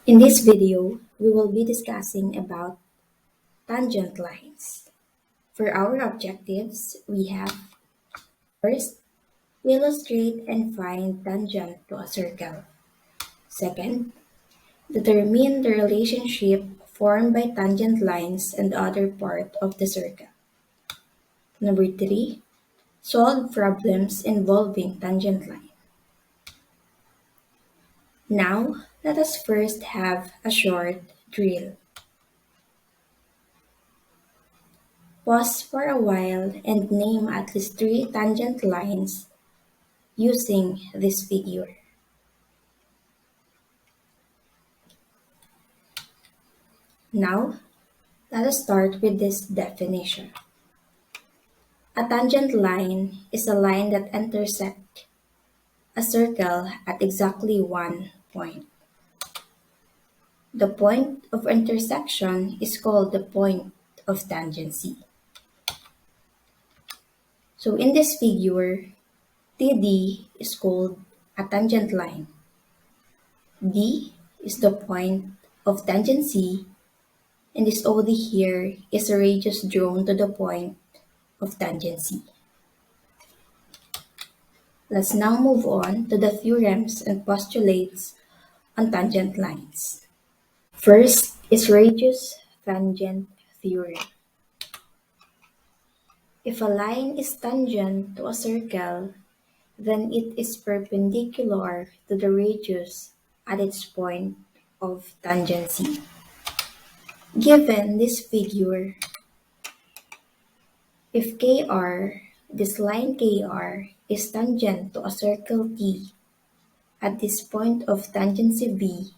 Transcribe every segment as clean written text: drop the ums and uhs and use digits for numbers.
In this video, we will be discussing about tangent lines. For our objectives, we have first, illustrate and find tangent to a circle. Second, determine the relationship formed by tangent lines and other part of the circle. Number 3, solve problems involving tangent line. Now, let us first have a short drill. Pause for a while and name at least 3 tangent lines using this figure. Now, let us start with this definition. A tangent line is a line that intersects a circle at exactly one point. The point of intersection is called the point of tangency. So in this figure, TD is called a tangent line. D is the point of tangency, and this OD here is a radius drawn to the point of tangency. Let's now move on to the theorems and postulates on tangent lines. First is radius tangent theorem. If a line is tangent to a circle, then it is perpendicular to the radius at its point of tangency. Given this figure, if KR, this line KR, is tangent to a circle T at this point of tangency V,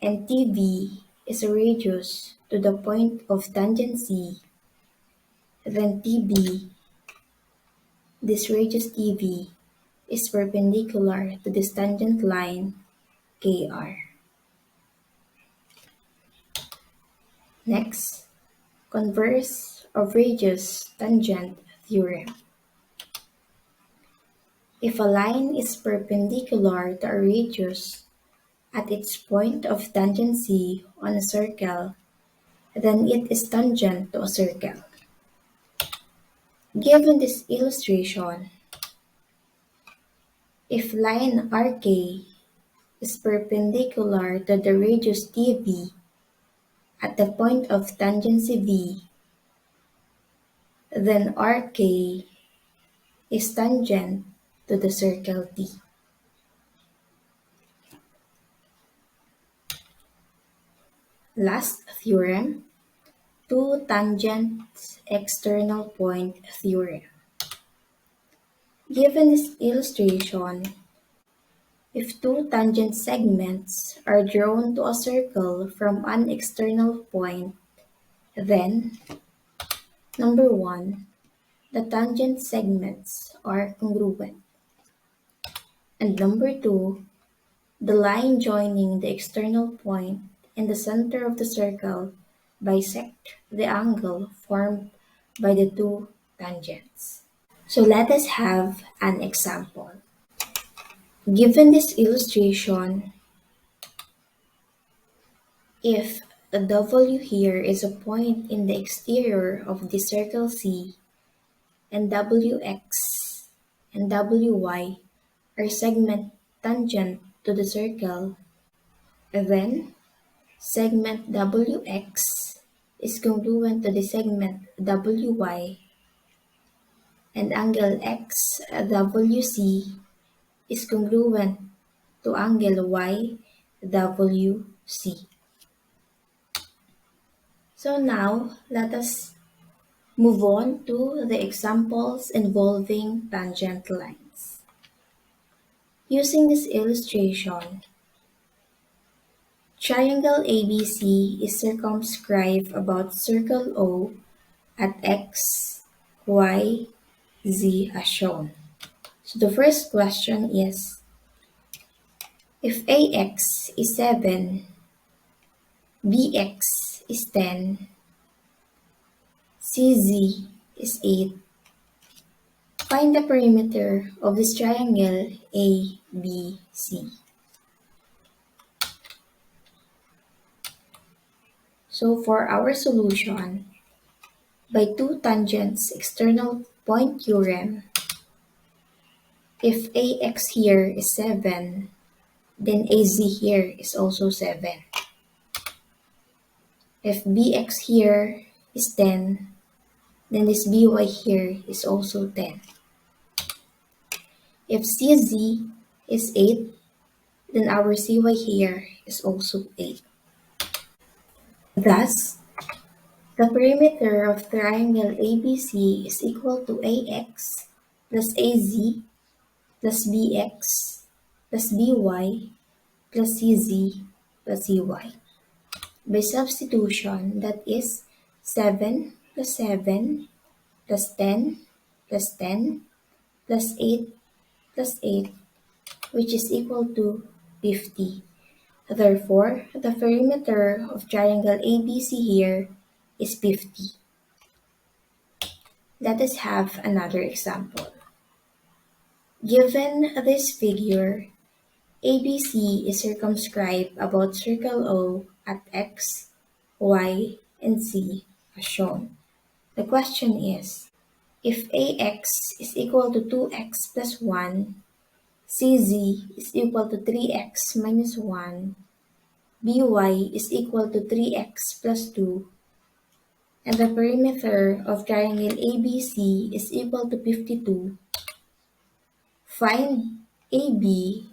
and TV is a radius to the point of tangency, then TB, this radius TV, is perpendicular to this tangent line KR. Next, converse of radius tangent theorem. If a line is perpendicular to a radius at its point of tangency on a circle, then it is tangent to a circle. Given this illustration, if line RK is perpendicular to the radius TV at the point of tangency V, then RK is tangent to the circle T. Last theorem, two tangents external point theorem. Given this illustration, if two tangent segments are drawn to a circle from an external point, then number 1, the tangent segments are congruent. And number 2, the line joining the external point and the center of the circle bisect the angle formed by the two tangents. So let us have an example. Given this illustration, if a W here is a point in the exterior of the circle C, and WX and WY are segment tangent to the circle, then segment WX is congruent to the segment WY, and angle XWC is congruent to angle YWC. So now, let us move on to the examples involving tangent lines. Using this illustration, triangle ABC is circumscribed about circle O at X, Y, Z as shown. So the first question is, if AX is 7, BX is 10, CZ is 8, find the perimeter of this triangle ABC. So for our solution, by two tangents external point theorem, if AX here is 7, then AZ here is also 7. If BX here is 10, then this BY here is also 10. If CZ is 8, then our CY here is also 8. Thus, the perimeter of triangle ABC is equal to AX plus AZ plus BX plus BY plus CZ plus CY. By substitution, that is 7 plus 7 plus 10 plus 10 plus 8 plus 8, which is equal to 50. Therefore, the perimeter of triangle ABC here is 50. Let us have another example. Given this figure, ABC is circumscribed about circle O at X, Y, and Z as shown. The question is, if AX is equal to 2x plus 1, CZ is equal to 3x minus 1, BY is equal to 3x plus 2, and the perimeter of triangle ABC is equal to 52, find AB,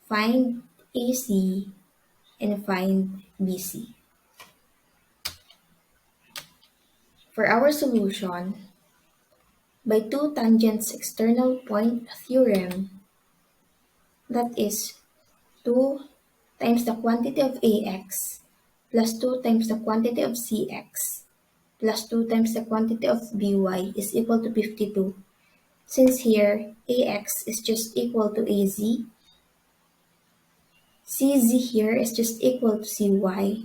find AC, and find BC. For our solution, by two tangents external point theorem, that is 2 times the quantity of AX plus 2 times the quantity of CX plus 2 times the quantity of BY is equal to 52. Since here AX is just equal to AZ, CZ here is just equal to CY,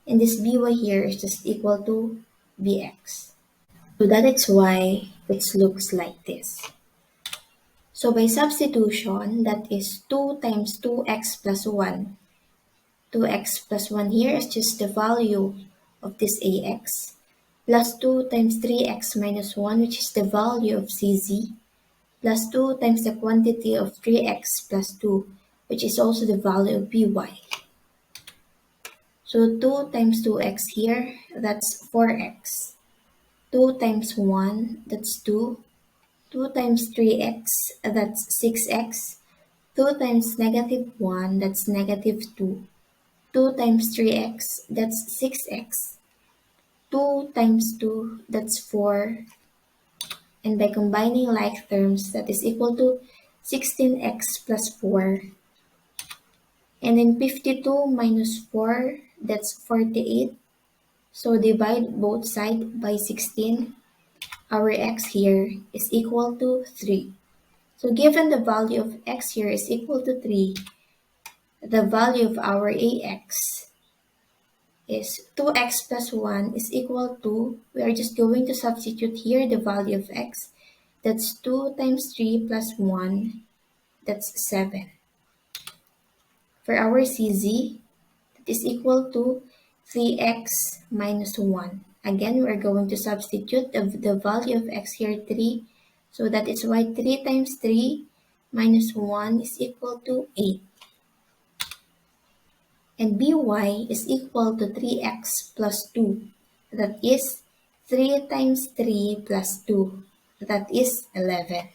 and this BY here is just equal to BX. So that is why it looks like this. So by substitution, that is 2 times 2x plus 1. 2x plus 1 here is just the value of this AX, plus 2 times 3x minus 1, which is the value of CZ, plus 2 times the quantity of 3x plus 2, which is also the value of BY. So 2 times 2x here, that's 4x. 2 times 1, that's 2. 2 times 3x, that's 6x. 2 times negative 1, that's negative 2. 2 times 3x, that's 6x. 2 times 2, that's 4. And by combining like terms, that is equal to 16x plus 4. And then 52 minus 4, that's 48. So divide both sides by 16. Our x here is equal to 3. So given the value of x here is equal to 3, the value of our ax is 2x plus 1 is equal to, we are just going to substitute here the value of x. That's 2 times 3 plus 1, that's 7. For our CZ, that is equal to 3x minus 1. Again, we're going to substitute the value of x here, 3. So that is why 3 times 3 minus 1 is equal to 8. And by is equal to 3x plus 2. That is 3 times 3 plus 2. That is 11.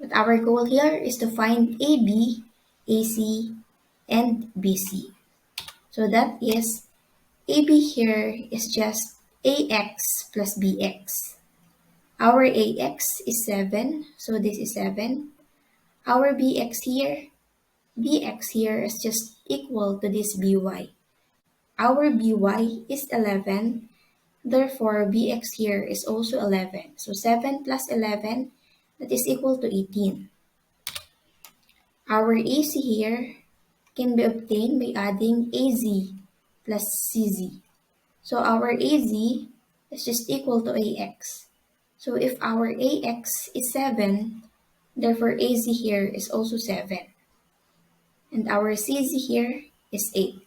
But our goal here is to find AB, AC, and BC. So that is AB here is just AX plus BX. Our AX is 7, so this is 7. Our BX here is just equal to this BY. Our BY is 11, therefore BX here is also 11. So 7 plus 11, that is equal to 18. Our AC here can be obtained by adding AZ plus CZ. So our AZ is just equal to AX. So if our AX is 7, therefore AZ here is also 7. And our CZ here is 8.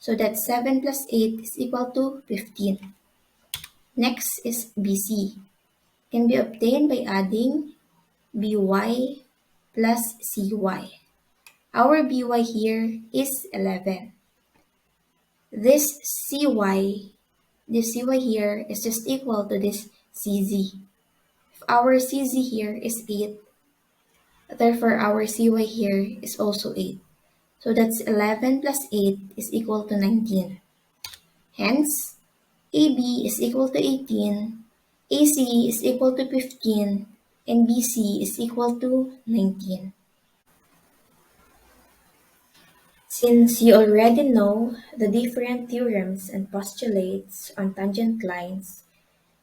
So that 7 plus 8 is equal to 15. Next is BC. Can be obtained by adding BY plus CY. Our BY here is 11. This CY, this CY here is just equal to this CZ. If our CZ here is 8, therefore our CY here is also 8. So that's 11 plus 8 is equal to 19. Hence, AB is equal to 18, AC is equal to 15, and BC is equal to 19. Since you already know the different theorems and postulates on tangent lines,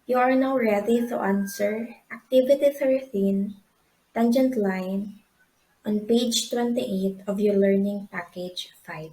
you are now ready to answer Activity 13, Tangent Line, on page 28 of your Learning Package 5.